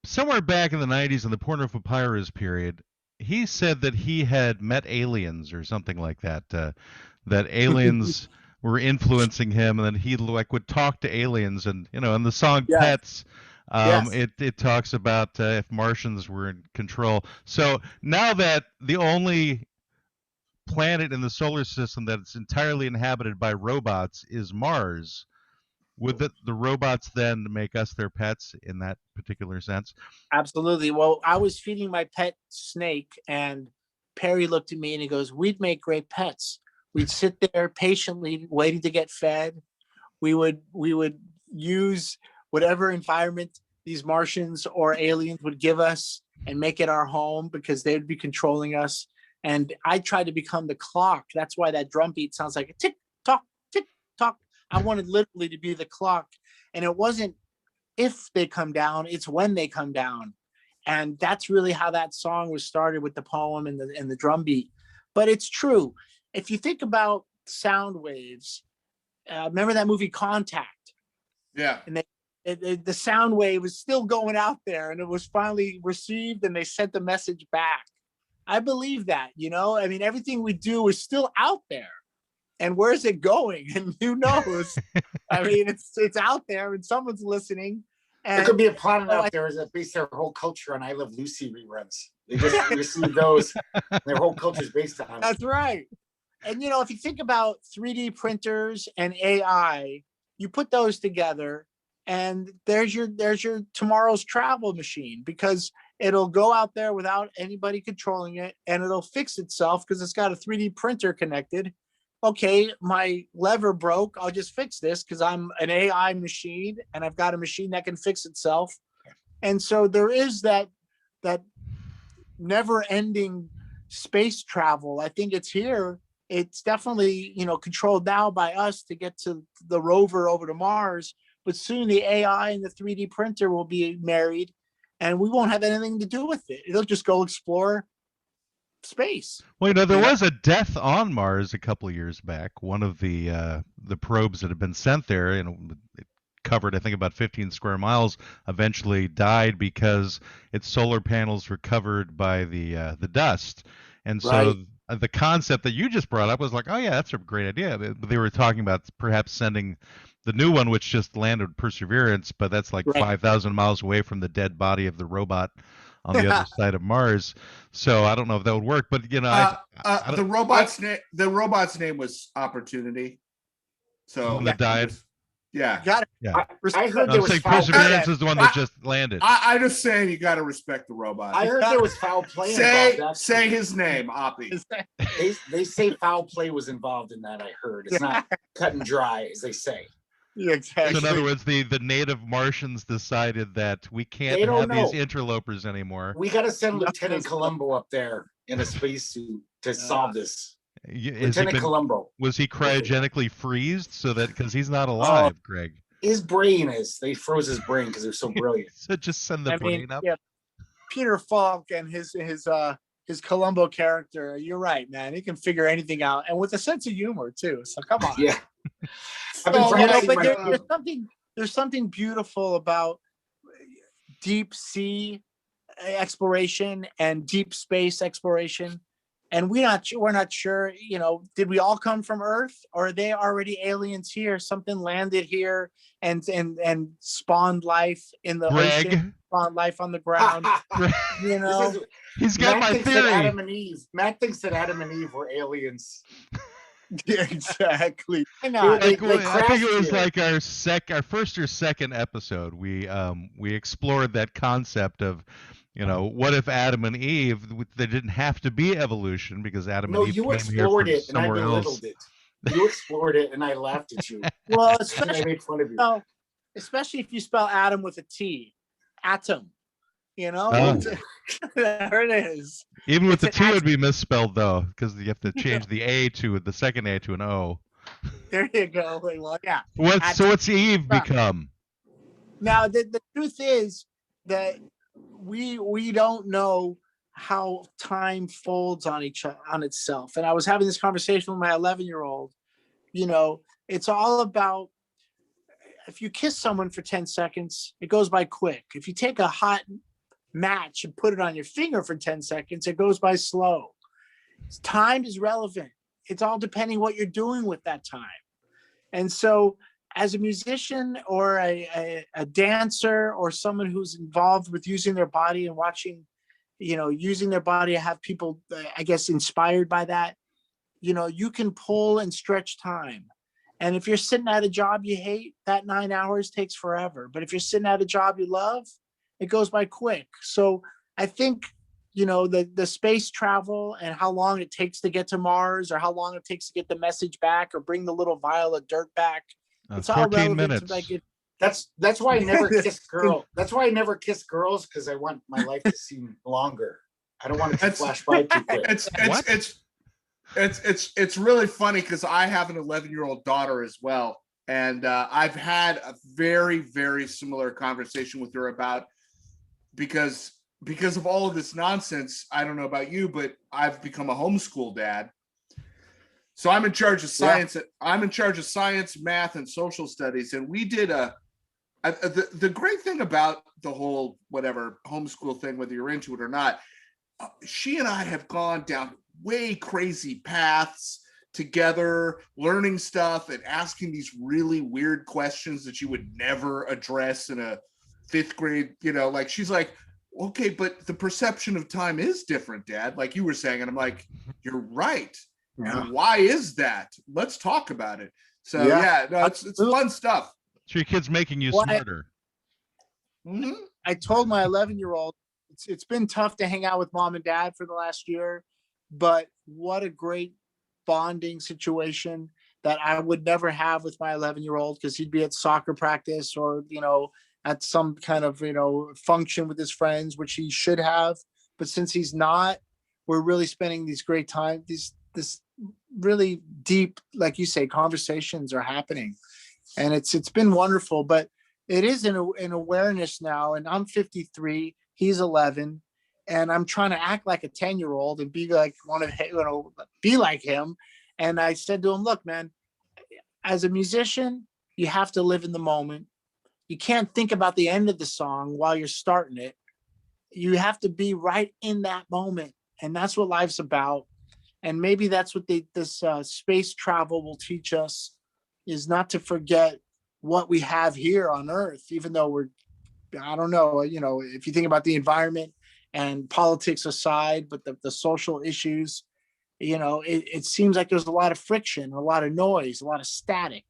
Somewhere back in the 90s, in the Porno Papyrus period, he said that he had met aliens or something like that, that aliens were influencing him, and then he would talk to aliens. And, you know, in the song Pets, it talks about if Martians were in control. So now that the only planet in the solar system that's entirely inhabited by robots is Mars, would the robots then make us their pets in that particular sense? Absolutely. Well, I was feeding my pet snake, and Perry looked at me and he goes, we'd make great pets. We'd sit there patiently waiting to get fed. We would use whatever environment these Martians or aliens would give us and make it our home, because they'd be controlling us. And I tried to become the clock. That's why that drum beat sounds like a tick tock, tick tock. I wanted literally to be the clock. And it wasn't if they come down, it's when they come down. And that's really how that song was started, with the poem and the drum beat. But it's true. If you think about sound waves, remember that movie Contact? Yeah. And the sound wave was still going out there, and it was finally received, and they sent the message back. I believe that, you know, I mean, everything we do is still out there, and where's it going? And who knows? I mean, it's out there, and someone's listening. And there could be a planet out there that based their whole culture on I Love Lucy reruns. They just receive those. Their whole culture is based on. That's right. And, you know, if you think about 3D printers and AI, you put those together, and there's your tomorrow's travel machine, because it'll go out there without anybody controlling it, and it'll fix itself because it's got a 3D printer connected. Okay, my lever broke. I'll just fix this because I'm an AI machine, and I've got a machine that can fix itself. And so there is that never-ending space travel. I think it's here. It's definitely, you know, controlled now by us to get to the rover over to Mars, but soon the AI and the 3D printer will be married, and we won't have anything to do with it. It'll just go explore space. Well, you know, there was a death on Mars a couple of years back. One of the probes that had been sent there, you know, it covered, I think, about 15 square miles, eventually died because its solar panels were covered by the dust. And so the concept that you just brought up was like, oh yeah, that's a great idea. But they were talking about perhaps sending the new one, which just landed, Perseverance, but that's like 5,000 miles away from the dead body of the robot on the other side of Mars. So I don't know if that would work, but you know, the robot's name was Opportunity. So that died. Yeah, got it. Yeah, I heard there was foul Perseverance play. is the one that just landed. I'm just saying you got to respect the robot. I heard there was foul play involved. Say his name, Oppie. They say foul play was involved in that. I heard it's not cut and dry, as they say. Yeah, exactly. So in other words, the native Martians decided that we can't have these interlopers anymore. We got to send Lieutenant Columbo up there in a spacesuit to solve this. Columbo. Was he cryogenically freezed so that, because he's not alive, Greg? His brain is. They froze his brain because it was so brilliant. So just send the brain up. Yeah, Peter Falk and his Columbo character. You're right, man. He can figure anything out, and with a sense of humor too. So come on. Yeah. I've So, been practicing but my- there's something beautiful about deep sea exploration and deep space exploration. And we're not sure, did we all come from Earth, or are they already aliens here? Something landed here and spawned life in the ocean, spawned life on the ground. He's got my theory. Matt thinks that Adam and Eve were aliens. Exactly. I think it was like our first or second episode. We explored that concept of, what if Adam and Eve, there didn't have to be evolution because Adam and Eve you came explored here it and I somewhere belittled else. it. You explored it and I laughed at you. Well, I made fun of you. Especially if you spell Adam with a T, atom. Oh. There it is. Even with the T, it would be misspelled though, because you have to change the second A to an O. There you go. Well, yeah. What's Eve become? Now the truth is that we don't know how time folds on itself. And I was having this conversation with my 11-year-old. It's all about, if you kiss someone for 10 seconds, it goes by quick. If you take a hot match and put it on your finger for 10 seconds, it goes by slow. Time is relevant. It's all depending what you're doing with that time. And so as a musician or a dancer or someone who's involved with using their body and watching, using their body to have people, I guess, inspired by that, you can pull and stretch time. And if you're sitting at a job you hate, that 9 hours takes forever. But if you're sitting at a job you love, it goes by quick. So I think, the space travel and how long it takes to get to Mars, or how long it takes to get the message back, or bring the little vial of dirt back. It's 14 all relevant minutes. to That's why I never kiss girls. That's why I never kiss girls, because I want my life to seem longer. I don't want it to flash by too quick. It's really funny because I have an 11-year-old daughter as well, and I've had a very, very similar conversation with her about, because of all of this nonsense. I don't know about you, but I've become a homeschool dad. So I'm in charge of science. Yeah. I'm in charge of science, math, and social studies. And we did the great thing about the whole whatever homeschool thing, whether you're into it or not, she and I have gone down way crazy paths together, learning stuff and asking these really weird questions that you would never address in a 5th grade. Like she's like, okay, but the perception of time is different, Dad, like you were saying. And I'm like, you're right. Yeah. And why is that? Let's talk about it. So it's fun stuff. So your kid's making you smarter. I told my 11-year-old, it's been tough to hang out with Mom and Dad for the last year, but what a great bonding situation that I would never have with my 11-year-old, because he'd be at soccer practice or, at some kind of, function with his friends, which he should have. But since he's not, we're really spending these great time, this really deep, like you say, conversations are happening. And it's been wonderful, but it is an awareness now. And I'm 53, he's 11, and I'm trying to act like a 10-year-old and be like, be like him. And I said to him, look, man, as a musician, you have to live in the moment. You can't think about the end of the song while you're starting it. You have to be right in that moment. And that's what life's about. And maybe that's what this space travel will teach us, is not to forget what we have here on Earth, even though I don't know, if you think about the environment and politics aside, but the social issues, it seems like there's a lot of friction, a lot of noise, a lot of static.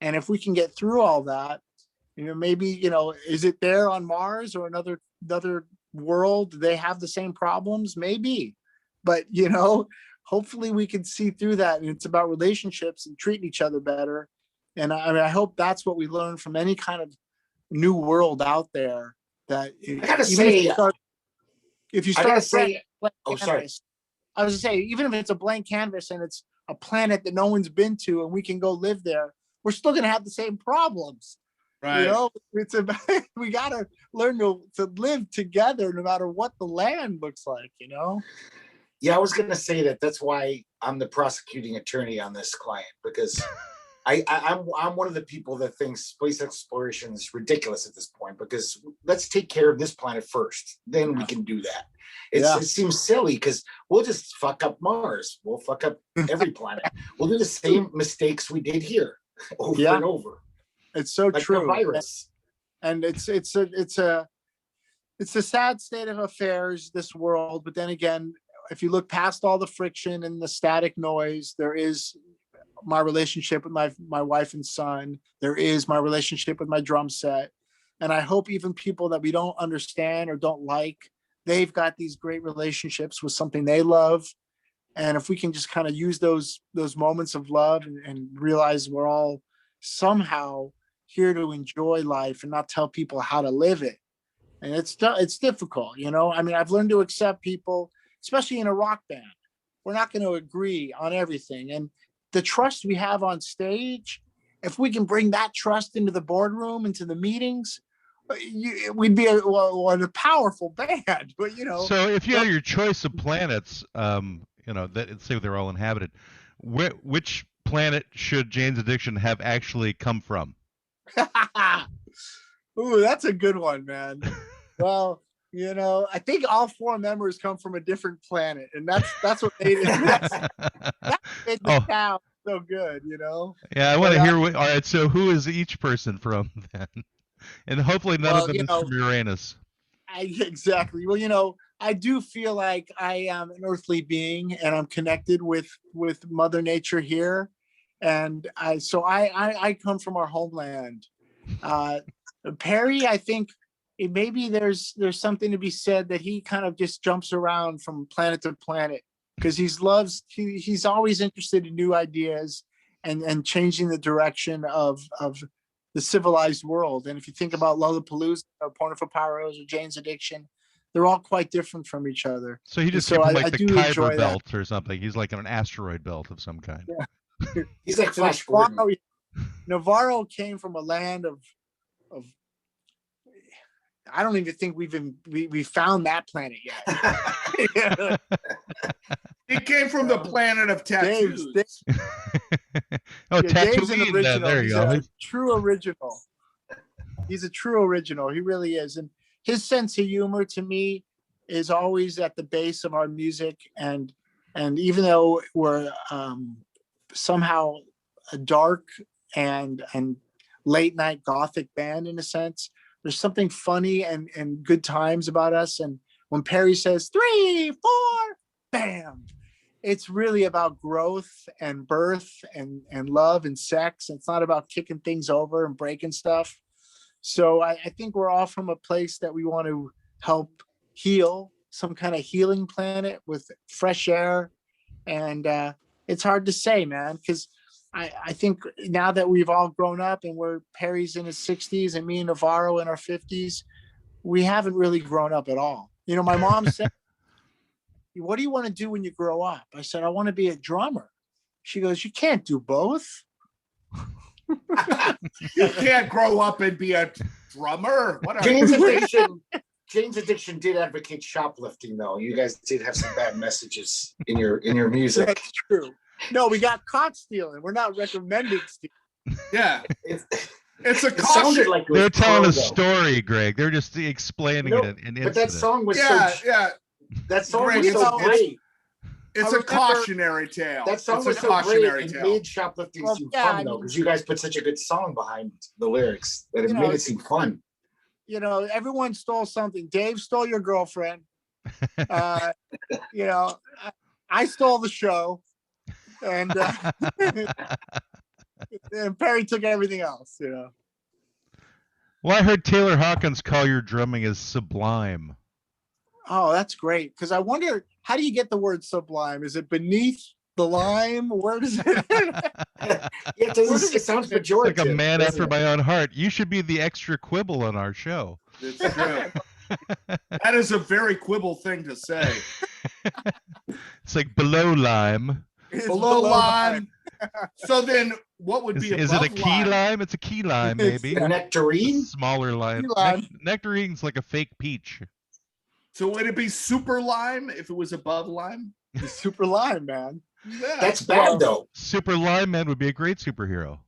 And if we can get through all that, maybe, is it there on Mars or another world? Do they have the same problems? Maybe. But, hopefully we can see through that. And it's about relationships and treating each other better. And I hope that's what we learn from any kind of new world out there. That I gotta say, if you start I was gonna say, even if it's a blank canvas and it's a planet that no one's been to and we can go live there, we're still gonna have the same problems. Right. You know, it's about we gotta learn to live together no matter what the land looks like, you know. Yeah, I was going to say that's why I'm the prosecuting attorney on this client, because I'm one of the people that thinks space exploration is ridiculous at this point, because let's take care of this planet first, then we can do that. It seems silly because we'll just fuck up Mars. We'll fuck up every planet. We'll do the same mistakes we did here over and over. It's so like true. The virus. And it's a sad state of affairs, this world. But then again, if you look past all the friction and the static noise, there is my relationship with my wife and son. There is my relationship with my drum set. And I hope even people that we don't understand or don't like, they've got these great relationships with something they love. And if we can just kind of use those moments of love and realize we're all somehow here to enjoy life and not tell people how to live it. And it's difficult, you know. I mean, I've learned to accept people, especially in a rock band. We're not going to agree on everything. And the trust we have on stage, if we can bring that trust into the boardroom, into the meetings, we'd be a powerful band. But, you know. So if you had your choice of planets, you know, that say they're all inhabited, which planet should Jane's Addiction have actually come from? Ooh, that's a good one, man. Well, you know, I think all 4 members come from a different planet, and that's what made it. That made the town so good, you know. Yeah, I want to hear. All right, so who is each person from then? And hopefully none of them is from Uranus. Exactly. Well, you know, I do feel like I am an earthly being, and I'm connected with Mother Nature here, and I come from our homeland. Perry, I think maybe there's something to be said that he kind of just jumps around from planet to planet because he's always interested in new ideas and changing the direction of the civilized world. And if you think about Lollapalooza or Porno for Pyros or Jane's Addiction, they're all quite different from each other. So he just came from like the Kuiper belt or something. He's like an asteroid belt of some kind. Yeah. He's like Flash Gordon. Navarro came from a land of I don't even think we found that planet yet. He came from the planet of tattoos. Dave's an original. There you go. He's a true original. He's a true original. He really is. And his sense of humor to me is always at the base of our music. And even though we're somehow a dark and late night gothic band in a sense, there's something funny and good times about us. And when Perry says 3, 4, bam, it's really about growth and birth and love and sex. It's not about kicking things over and breaking stuff. So I think we're all from a place that we want to help heal, some kind of healing planet with fresh air. And it's hard to say, man, because I think now that we've all grown up and Perry's in his 60s and me and Navarro in our 50s, we haven't really grown up at all. You know, my mom said, "What do you want to do when you grow up?" I said, "I want to be a drummer." She goes, "You can't do both." You can't grow up and be a drummer. Jane's Addiction did advocate shoplifting, though. You guys did have some bad messages in your music. That's true. No, we got caught stealing. We're not recommending stealing. Yeah. It's a caution. caution. Like they're telling a story, Greg. They're just explaining it in incident. But that song was that song Greg, was so great. It's a cautionary tale. That song was so great. It made shoplifting seem fun, though, because you guys put such a good song behind the lyrics that it made it seem fun. You know, everyone stole something. Dave stole your girlfriend. You know, I stole the show. And and Perry took everything else, you know. Well, I heard Taylor Hawkins call your drumming as sublime. Oh, that's great. Because I wonder, how do you get the word sublime? Is it beneath the lime? Where does it? It sounds pejorative. Like a man after my own heart. You should be the extra Quibble on our show. It's true. That is a very Quibble thing to say. It's like below lime. Below lime. So then, what would be Is it a above key lime? It's a key lime, maybe. A nectarine? Smaller lime. Key lime. Nectarine's like a fake peach. So would it be super lime if it was above lime? The super lime, man. Yeah. That's bad though. Super Lime Man would be a great superhero.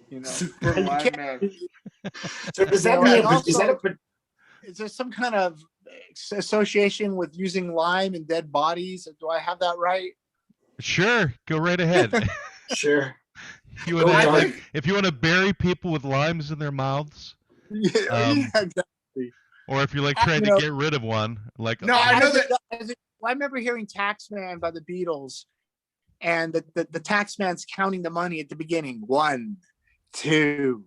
You know, Super And you lime can't- man. So does that You know, mean and is that also- a Is there some kind of association with using lime in dead bodies? Do I have that right? Sure, go right ahead. sure? If you want Go to, ahead. if you want to bury people with limes in their mouths, Yeah, exactly. or if you're like trying You know- to get rid of one, like No, I know that. I remember hearing Taxman by the Beatles, and the Taxman's counting the money at the beginning. 1, 2,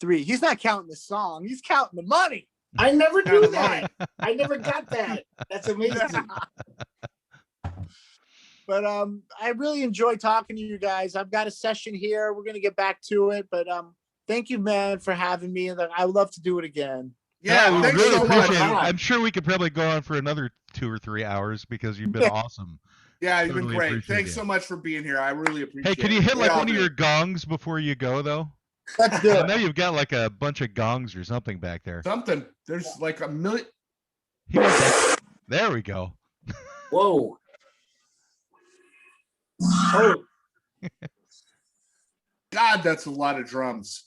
3. He's not counting the song. He's counting the money. I never Kind knew of that. I never got that. That's amazing. But I really enjoy talking to you guys. I've got a session here. We're gonna get back to it. But thank you, man, for having me. And I would love to do it again. Yeah, we thanks really so appreciate much. it. I'm sure we could probably go on for another 2 or 3 hours because you've been Yeah. awesome. Yeah, you've been Totally great. appreciate Thanks it. so much for being here. I really appreciate it. Hey, can you hit We like all one of do. your gongs before you go, though? Let's do I it. know you've got like a bunch of gongs or something back there. Something. There's like a million. He went back- There we go. Whoa. Oh, God, that's a lot of drums.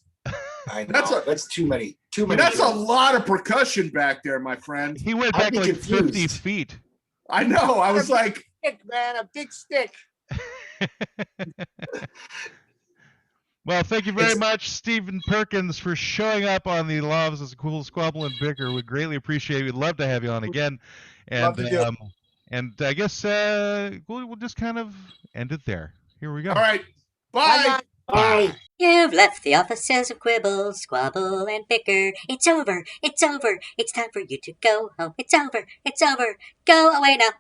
I know. That's That's, a- too many. Too many. That's a drums. lot of percussion back there, my friend. He went I'd back be like 50 confused. feet. I know. I was like, Stick, man, a big stick. Well, thank you very It's- much, Stephen Perkins, for showing up on the Law Offices of Quibble, Squabble, and Bicker. We greatly appreciate it. We'd love to have you on again. And Love to do it. and I guess we'll just kind of end it there. Here we go. all right, Bye, bye. guys. Bye. You've left the offices of Quibble, Squabble, and Bicker. It's over. It's over. It's time for you to go home. It's over. It's over. Go away now.